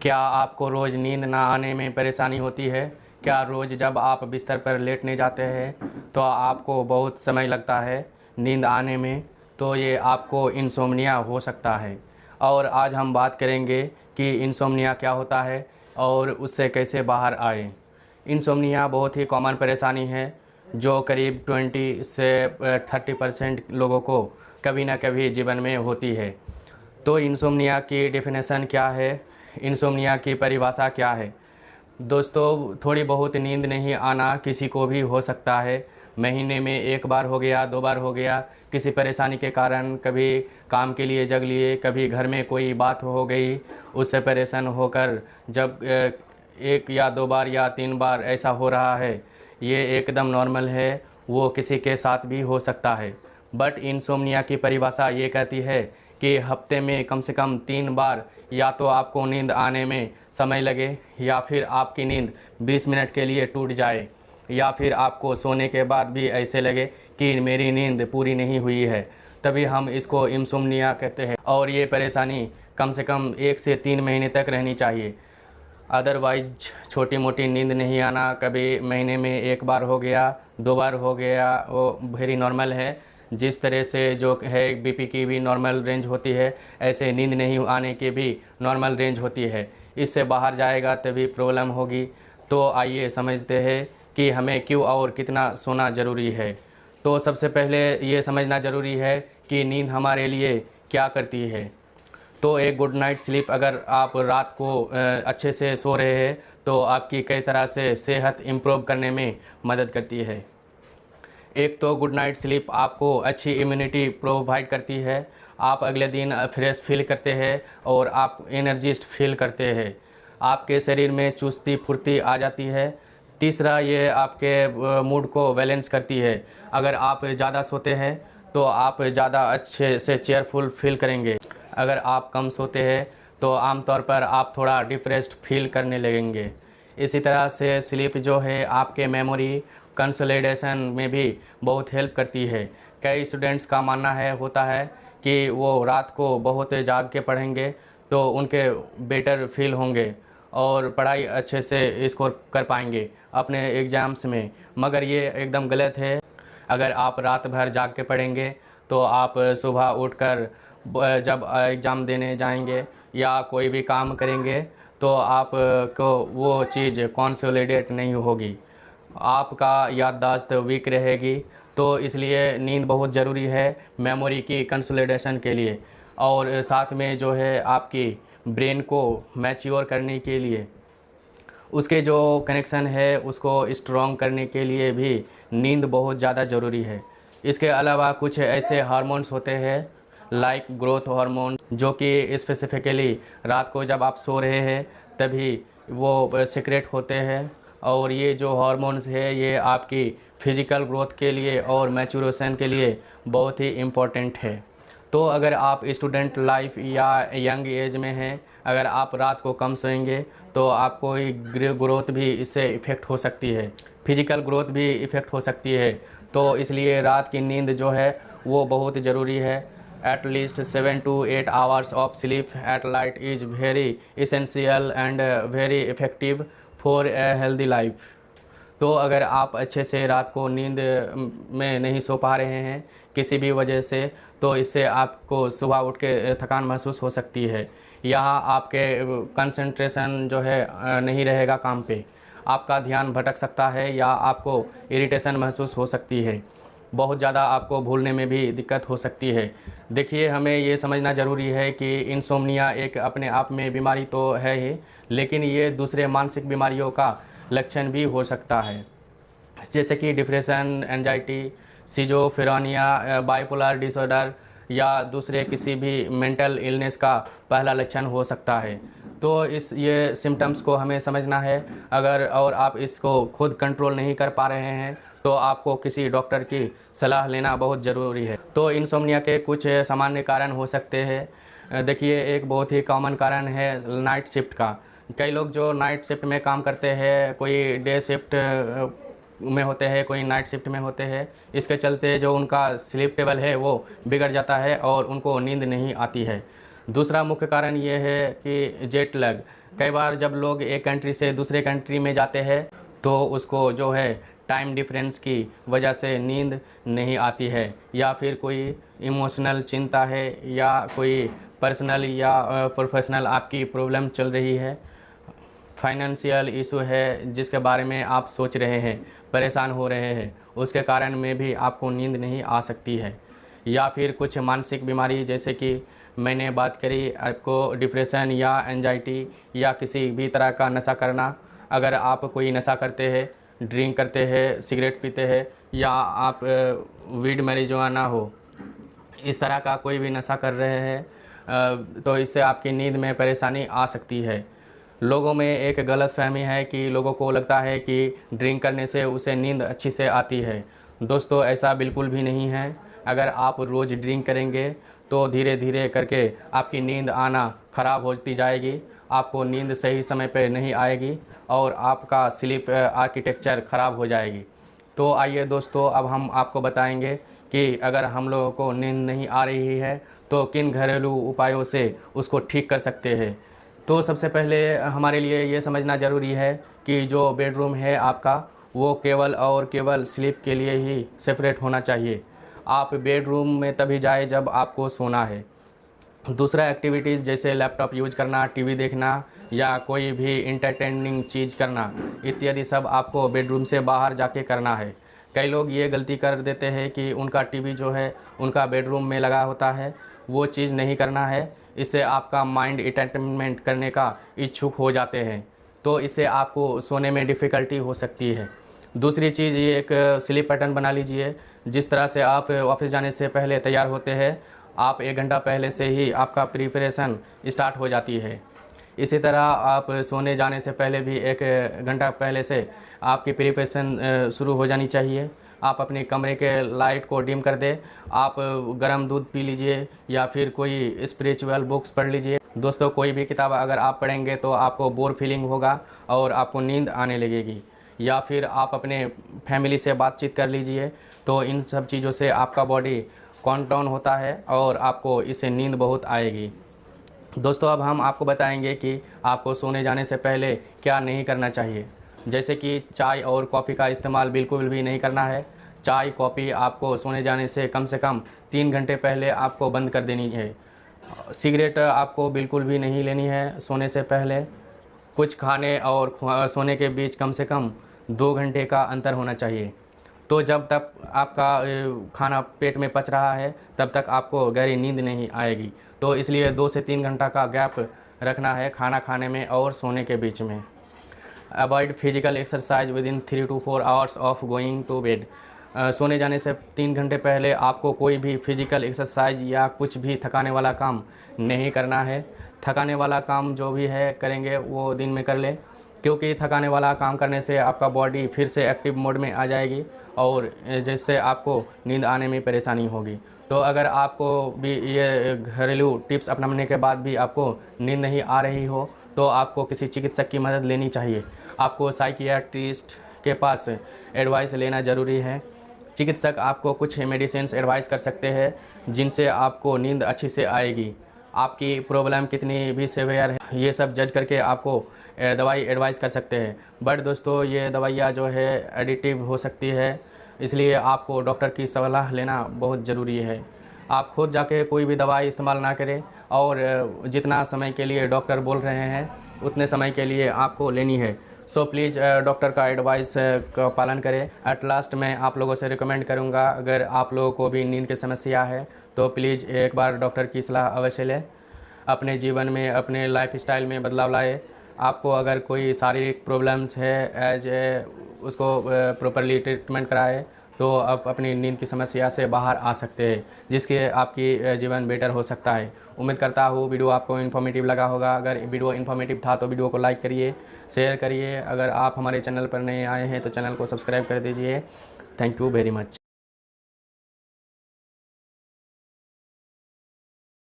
क्या आपको रोज़ नींद ना आने में परेशानी होती है? क्या रोज़ जब आप बिस्तर पर लेटने जाते हैं तो आपको बहुत समय लगता है नींद आने में? तो ये आपको इंसोम्निया हो सकता है। और आज हम बात करेंगे कि इंसोम्निया क्या होता है और उससे कैसे बाहर आए। इंसोम्निया बहुत ही कॉमन परेशानी है जो करीब 20 से 30% लोगों को कभी ना कभी जीवन में होती है। तो इंसोम्निया की डेफिनेशन क्या है? इंसोम्निया की परिभाषा क्या है? दोस्तों, थोड़ी बहुत नींद नहीं आना किसी को भी हो सकता है। महीने में एक बार हो गया, 2 बार हो गया, किसी परेशानी के कारण, कभी काम के लिए जग लिए, कभी घर में कोई बात हो गई, उससे परेशान होकर जब 1 या 2 बार या 3 बार ऐसा हो रहा है, ये एकदम नॉर्मल है। वो किसी के साथ भी हो सकता है। बट इंसोम्निया की परिभाषा ये कहती है कि हफ्ते में कम से कम 3 बार या तो आपको नींद आने में समय लगे, या फिर आपकी नींद 20 मिनट के लिए टूट जाए, या फिर आपको सोने के बाद भी ऐसे लगे कि मेरी नींद पूरी नहीं हुई है, तभी हम इसको इंसोम्निया कहते हैं। और ये परेशानी कम से कम 1 से 3 महीने तक रहनी चाहिए। अदरवाइज छोटी मोटी नींद नहीं आना, कभी महीने में 1 बार हो गया, 2 बार हो गया, वो वेरी नॉर्मल है। जिस तरह से जो है बीपी की भी नॉर्मल रेंज होती है, ऐसे नींद नहीं आने की भी नॉर्मल रेंज होती है। इससे बाहर जाएगा तभी प्रॉब्लम होगी। तो आइए समझते हैं कि हमें क्यों और कितना सोना ज़रूरी है। तो सबसे पहले ये समझना ज़रूरी है कि नींद हमारे लिए क्या करती है। तो एक गुड नाइट स्लीप, अगर आप रात को अच्छे से सो रहे हैं तो आपकी कई तरह से सेहत इम्प्रूव करने में मदद करती है। एक तो गुड नाइट स्लीप आपको अच्छी इम्यूनिटी प्रोवाइड करती है। आप अगले दिन फ्रेश फील करते हैं और आप एनर्जिस्ट फील करते हैं। आपके शरीर में चुस्ती फुर्ती आ जाती है। तीसरा, ये आपके मूड को बैलेंस करती है। अगर आप ज़्यादा सोते हैं तो आप ज़्यादा अच्छे से चेयरफुल फील करेंगे। अगर आप कम सोते हैं तो आमतौर पर आप थोड़ा डिप्रेस्ड फील करने लगेंगे। इसी तरह से स्लीप जो है आपके मेमोरी कंसोलिडेशन में भी बहुत हेल्प करती है। कई स्टूडेंट्स का मानना होता है कि वो रात को बहुत जाग के पढ़ेंगे तो उनके बेटर फील होंगे और पढ़ाई अच्छे से स्कोर कर पाएंगे अपने एग्ज़ाम्स में। मगर ये एकदम गलत है। अगर आप रात भर जाग के पढ़ेंगे तो आप सुबह उठकर जब एग्ज़ाम देने जाएंगे या कोई भी काम करेंगे तो आप को वो चीज़ कंसोलिडेट नहीं होगी, आपका याददाश्त वीक रहेगी। तो इसलिए नींद बहुत ज़रूरी है मेमोरी की कंसोलिडेशन के लिए, और साथ में जो है आपकी ब्रेन को मैच्योर करने के लिए, उसके जो कनेक्शन है उसको स्ट्रॉन्ग करने के लिए भी नींद बहुत ज़्यादा ज़रूरी है। इसके अलावा कुछ ऐसे हार्मोन्स होते हैं लाइक ग्रोथ हार्मोन, जो कि स्पेसिफिकली रात को जब आप सो रहे हैं तभी वो सीक्रेट होते हैं। और ये जो हार्मोन्स है ये आपकी फिज़िकल ग्रोथ के लिए और मैच्योरेशन के लिए बहुत ही इम्पोर्टेंट है। तो अगर आप स्टूडेंट लाइफ या यंग एज में हैं, अगर आप रात को कम सोएंगे तो आपको ग्रोथ भी इससे इफ़ेक्ट हो सकती है, फिजिकल ग्रोथ भी इफ़ेक्ट हो सकती है। तो इसलिए रात की नींद जो है वो बहुत ज़रूरी है। At least 7 to 8 hours of sleep at night is very essential and very effective for a healthy life. तो अगर आप अच्छे से रात को नींद में नहीं सो पा रहे हैं किसी भी वजह से, तो इससे आपको सुबह उठ के थकान महसूस हो सकती है, या आपके कंसंट्रेशन जो है नहीं रहेगा काम पे, आपका ध्यान भटक सकता है, या आपको इरिटेशन महसूस हो सकती है। बहुत ज़्यादा आपको भूलने में भी दिक्कत हो सकती है। देखिए, हमें ये समझना ज़रूरी है कि इंसोम्निया एक अपने आप में बीमारी तो है ही, लेकिन ये दूसरे मानसिक बीमारियों का लक्षण भी हो सकता है, जैसे कि depression, anxiety, schizophrenia, bipolar disorder या दूसरे किसी भी मेंटल इलनेस का पहला लक्षण हो सकता है। तो ये सिम्टम्स को हमें समझना है। अगर और आप इसको खुद कंट्रोल नहीं कर पा रहे हैं तो आपको किसी डॉक्टर की सलाह लेना बहुत ज़रूरी है। तो इंसोम्निया के कुछ सामान्य कारण हो सकते हैं। देखिए, एक बहुत ही कॉमन कारण है नाइट शिफ्ट का। कई लोग जो नाइट शिफ्ट में काम करते हैं, कोई डे शिफ्ट में होते हैं, कोई नाइट शिफ्ट में होते हैं, इसके चलते जो उनका स्लीप टेबल है वो बिगड़ जाता है और उनको नींद नहीं आती है। दूसरा मुख्य कारण ये है कि जेट लैग। कई बार जब लोग एक कंट्री से दूसरे कंट्री में जाते हैं तो उसको जो है टाइम डिफरेंस की वजह से नींद नहीं आती है, या फिर कोई इमोशनल चिंता है, या कोई पर्सनल या प्रोफेशनल आपकी प्रॉब्लम चल रही है, फाइनेंशियल इशू है जिसके बारे में आप सोच रहे हैं, परेशान हो रहे हैं, उसके कारण में भी आपको नींद नहीं आ सकती है। या फिर कुछ मानसिक बीमारी जैसे कि मैंने बात करी आपको डिप्रेशन या एंजाइटी या किसी भी तरह का नशा करना। अगर आप कोई नशा करते हैं, ड्रिंक करते हैं, सिगरेट पीते हैं, या आप वीड marijuana हो, इस तरह का कोई भी नशा कर रहे हैं तो इससे आपकी नींद में परेशानी आ सकती है। लोगों में एक गलत फहमी है कि लोगों को लगता है कि ड्रिंक करने से उसे नींद अच्छी से आती है। दोस्तों, ऐसा बिल्कुल भी नहीं है। अगर आप रोज़ ड्रिंक करेंगे तो धीरे धीरे करके आपकी नींद आना ख़राब होती जाएगी, आपको नींद सही समय पर नहीं आएगी और आपका स्लीप आर्किटेक्चर ख़राब हो जाएगी। तो आइए दोस्तों, अब हम आपको बताएंगे कि अगर हम लोगों को नींद नहीं आ रही है तो किन घरेलू उपायों से उसको ठीक कर सकते हैं। तो सबसे पहले हमारे लिए ये समझना ज़रूरी है कि जो बेडरूम है आपका, वो केवल और केवल स्लीप के लिए ही सेपरेट होना चाहिए। आप बेडरूम में तभी जाए जब आपको सोना है। दूसरा एक्टिविटीज़ जैसे लैपटॉप यूज करना, टीवी देखना या कोई भी इंटरटेनिंग चीज़ करना इत्यादि सब आपको बेडरूम से बाहर जाके करना है। कई लोग ये गलती कर देते हैं कि उनका टीवी जो है उनका बेडरूम में लगा होता है, वो चीज़ नहीं करना है। इससे आपका माइंड एंटरटेनमेंट करने का इच्छुक हो जाते हैं, तो इससे आपको सोने में डिफ़िकल्टी हो सकती है। दूसरी चीज़, ये एक स्लीप पैटर्न बना लीजिए। जिस तरह से आप ऑफिस जाने से पहले तैयार होते हैं, आप 1 घंटा पहले से ही आपका प्रिपरेशन स्टार्ट हो जाती है। इसी तरह आप सोने जाने से पहले भी 1 घंटा पहले से आपकी प्रिपरेशन शुरू हो जानी चाहिए। आप अपने कमरे के लाइट को डिम कर दें, आप गर्म दूध पी लीजिए या फिर कोई स्पिरिचुअल बुक्स पढ़ लीजिए। दोस्तों, कोई भी किताब अगर आप पढ़ेंगे तो आपको बोर फीलिंग होगा और आपको नींद आने लगेगी। या फिर आप अपने फैमिली से बातचीत कर लीजिए। तो इन सब चीज़ों से आपका बॉडी कॉम डाउन होता है और आपको इससे नींद बहुत आएगी। दोस्तों, अब हम आपको बताएंगे कि आपको सोने जाने से पहले क्या नहीं करना चाहिए। जैसे कि चाय और कॉफ़ी का इस्तेमाल बिल्कुल भी नहीं करना है। चाय कॉफ़ी आपको सोने जाने से कम 3 घंटे पहले आपको बंद कर देनी है। सिगरेट आपको बिल्कुल भी नहीं लेनी है सोने से पहले। कुछ खाने और सोने के बीच कम से कम 2 घंटे का अंतर होना चाहिए। तो जब तक आपका खाना पेट में पच रहा है तब तक आपको गहरी नींद नहीं आएगी। तो इसलिए 2 से 3 घंटा का गैप रखना है खाना खाने में और सोने के बीच में। Avoid physical exercise within 3 to 4 hours of going to bed. सोने जाने से 3 घंटे पहले आपको कोई भी फिजिकल एक्सरसाइज या कुछ भी थकाने वाला काम नहीं करना है। थकाने वाला काम जो भी है करेंगे वो दिन में कर लें, क्योंकि थकाने वाला काम करने से आपका बॉडी फिर से एक्टिव मोड में आ जाएगी और जिससे आपको नींद आने में परेशानी होगी। तो अगर आपको भी ये घरेलू टिप्स अपनाने के बाद भी आपको नींद नहीं आ रही हो तो आपको किसी चिकित्सक की मदद लेनी चाहिए। आपको साइकियाट्रिस्ट के पास एडवाइस लेना ज़रूरी है। चिकित्सक आपको कुछ मेडिसिन्स एडवाइस कर सकते हैं जिनसे आपको नींद अच्छी से आएगी। आपकी प्रॉब्लम कितनी भी सीवियर है ये सब जज करके आपको दवाई एडवाइस कर सकते हैं। बट दोस्तों, ये दवाइयाँ जो है एडिक्टिव हो सकती है, इसलिए आपको डॉक्टर की सलाह लेना बहुत ज़रूरी है। आप खुद जाके कोई भी दवाई इस्तेमाल ना करें और जितना समय के लिए डॉक्टर बोल रहे हैं उतने समय के लिए आपको लेनी है। सो प्लीज़ डॉक्टर का एडवाइस का पालन करें। एट लास्ट मैं आप लोगों से रिकमेंड करूंगा, अगर आप लोगों को भी नींद की समस्या है तो प्लीज़ एक बार डॉक्टर की सलाह अवश्य लें। अपने जीवन में, अपने लाइफ स्टाइल में बदलाव लाए। आपको अगर कोई शारीरिक प्रॉब्लम्स है उसको प्रॉपरली ट्रीटमेंट कराए तो आप अपनी नींद की समस्या से बाहर आ सकते हैं, जिसके आपकी जीवन बेटर हो सकता है। उम्मीद करता हूँ वीडियो आपको इन्फॉर्मेटिव लगा होगा। अगर वीडियो इन्फॉर्मेटिव था तो वीडियो को लाइक करिए, शेयर करिए। अगर आप हमारे चैनल पर नए आए हैं तो चैनल को सब्सक्राइब कर दीजिए। Thank you very much.